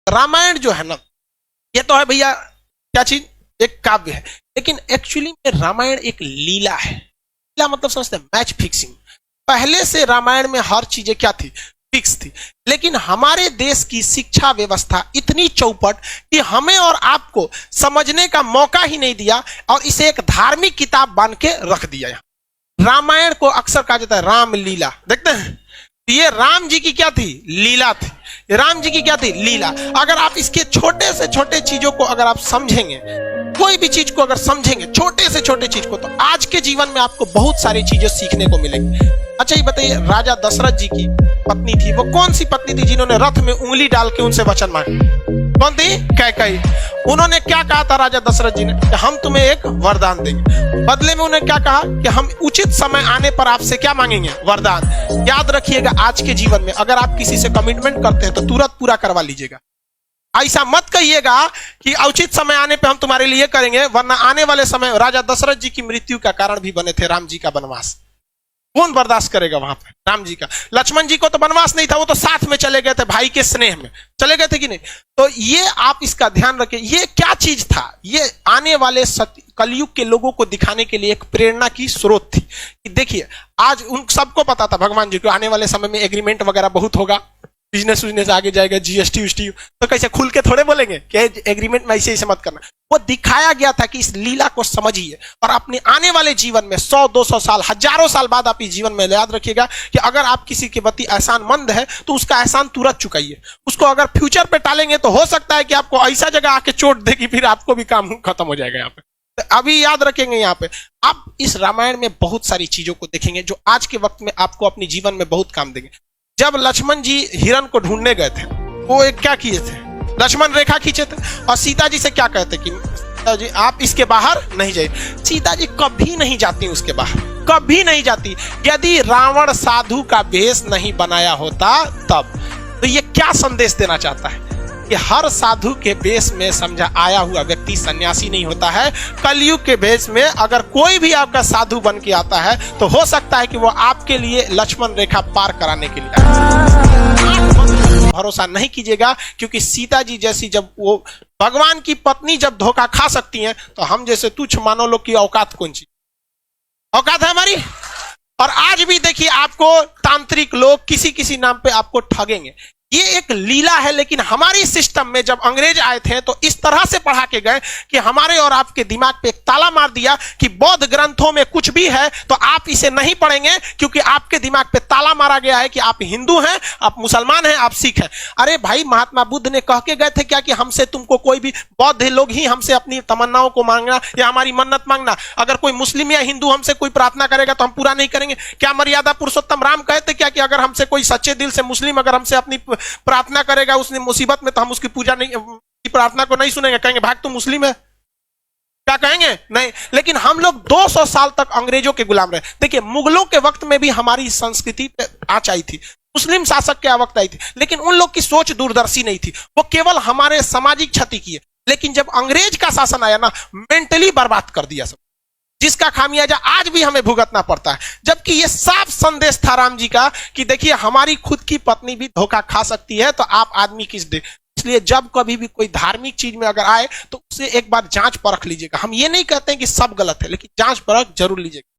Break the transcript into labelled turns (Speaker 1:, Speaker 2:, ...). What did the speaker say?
Speaker 1: रामायण जो है ना, ये तो है भैया क्या चीज, एक काव्य है, लेकिन एक्चुअली में रामायण एक लीला है। लीला मतलब समझते हैं मैच फिक्सिंग। पहले से रामायण में हर चीजें क्या थी, फिक्स थी, लेकिन हमारे देश की शिक्षा व्यवस्था इतनी चौपट कि हमें और आपको समझने का मौका ही नहीं दिया और इसे एक धार्मिक किताब बन के रख दिया। रामायण को अक्सर कहा जाता है राम लीला, देखते हैं ये राम जी की क्या थी, लीला थी। राम जी की क्या थी, लीला। अगर आप इसके छोटे से छोटे चीजों को अगर आप समझेंगे, कोई भी चीज को अगर समझेंगे, छोटे से छोटे चीज को, तो आज के जीवन में आपको बहुत सारी चीजें सीखने को मिलेंगी। अच्छा ये बताइए, राजा दशरथ जी की पत्नी थी, वो कौन सी पत्नी थी जिन्होंने रथ में उंगली डाल के उनसे वचन मांगे, कौन थी, कैकेयी। उन्होंने क्या कहा था राजा दशरथ जी ने, कि हम तुम्हें एक वरदान देंगे। बदले में उन्होंने क्या कहा कि हम उचित समय आने पर आपसे क्या मांगेंगे, वरदान। याद रखिएगा, आज के जीवन में अगर आप किसी से कमिटमेंट करते हैं तो तुरंत पूरा करवा लीजिएगा। ऐसा मत कहिएगा कि उचित समय आने पे हम तुम्हारे लिए करेंगे, वरना आने वाले समय राजा दशरथ जी की मृत्यु का कारण भी बने थे राम जी का वनवास। कौन बर्दाश्त करेगा वहां पे, राम जी का। लक्ष्मण जी को तो वनवास नहीं था, वो तो साथ में चले गए थे, भाई के स्नेह में चले गए थे कि नहीं। तो ये आप इसका ध्यान रखें, ये क्या चीज था, ये आने वाले कलयुग के लोगों को दिखाने के लिए एक प्रेरणा की स्रोत थी। कि देखिए आज उन सबको पता था भगवान जी को आने वाले समय में एग्रीमेंट वगैरह बहुत होगा, बिजनेस आगे जाएगा, जीएसटी उष्टी, तो कैसे खुल के थोड़े बोलेंगे कि एग्रीमेंट में ऐसे मत करना। वो दिखाया गया था कि इस लीला को समझिए और अपने आने वाले जीवन में 100-200 साल, हजारों साल बाद आप इस जीवन में याद रखिएगा कि अगर आप किसी के प्रति एहसानमंद है तो उसका एहसान तुरंत चुकाइए। उसको अगर फ्यूचर पे टालेंगे तो हो सकता है कि आपको ऐसा जगह आके चोट देगी, फिर आपको भी काम खत्म हो जाएगा यहाँ पे। तो अभी याद रखेंगे, यहाँ पे आप इस रामायण में बहुत सारी चीजों को देखेंगे जो आज के वक्त में आपको अपने जीवन में बहुत काम देंगे। जब लक्ष्मण जी हिरण को ढूंढने गए थे, वो एक क्या किए थे, लक्ष्मण रेखा खींचे थे और सीता जी से क्या कहते कि सीता जी आप इसके बाहर नहीं जाइए। सीता जी कभी नहीं जाती उसके बाहर, कभी नहीं जाती। यदि रावण साधु का भेष नहीं बनाया होता तब। तो ये क्या संदेश देना चाहता है कि हर साधु के भेष में समझा आया हुआ व्यक्ति सन्यासी नहीं होता है। कलयुग के भेष में अगर कोई भी आपका साधु बन के आता है तो हो सकता है कि वो आपके लिए लक्ष्मण रेखा पार कराने के लिए। भरोसा नहीं कीजिएगा, क्योंकि सीता जी जैसी जब वो भगवान की पत्नी जब धोखा खा सकती हैं, तो हम जैसे तुच्छ मानव लोग की औकात कौन सी औकात है हमारी। और आज भी देखिए आपको तांत्रिक लोग किसी किसी नाम पे आपको ठगेंगे। ये एक लीला है, लेकिन हमारी सिस्टम में जब अंग्रेज आए थे तो इस तरह से पढ़ा के गए कि हमारे और आपके दिमाग पे एक ताला मार दिया कि बौद्ध ग्रंथों में कुछ भी है तो आप इसे नहीं पढ़ेंगे, क्योंकि आपके दिमाग पे ताला मारा गया है कि आप हिंदू हैं, आप मुसलमान हैं, आप सिख हैं। अरे भाई, महात्मा बुद्ध ने कह के गए थे क्या कि हमसे तुमको कोई भी बौद्ध लोग ही हमसे अपनी तमन्नाओं को मांगना या हमारी मन्नत मांगना, अगर कोई मुस्लिम या हिंदू हमसे कोई प्रार्थना करेगा तो हम पूरा नहीं करेंगे। क्या मर्यादा पुरुषोत्तम राम कहते क्या कि अगर हमसे कोई सच्चे दिल से मुस्लिम अगर हमसे अपनी प्रार्थना करेगा उसने मुसीबत में, तो हम उसकी पूजा नहीं, की प्रार्थना को नहीं सुनेंगे, कहेंगे भाग तू मुस्लिम है, क्या कहेंगे, नहीं। लेकिन हम लोग 200 साल तक अंग्रेजों के गुलाम रहे। देखिए मुगलों के वक्त में भी हमारी संस्कृति पे आँच आई थी, मुस्लिम शासक के वक्त आई थी, लेकिन उन लोग की सोच दूरदर्शी नहीं थी, वो केवल हमारे सामाजिक क्षति की है। लेकिन जब अंग्रेज का शासन आया ना, मेंटली बर्बाद कर दिया सब, जिसका खामियाजा आज भी हमें भुगतना पड़ता है। जबकि ये साफ संदेश था राम जी का कि देखिए हमारी खुद की पत्नी भी धोखा खा सकती है, तो आप आदमी किस दे। इसलिए जब कभी भी कोई धार्मिक चीज में अगर आए तो उसे एक बार जांच परख लीजिएगा। हम ये नहीं कहते हैं कि सब गलत है, लेकिन जांच परख जरूर लीजिएगा।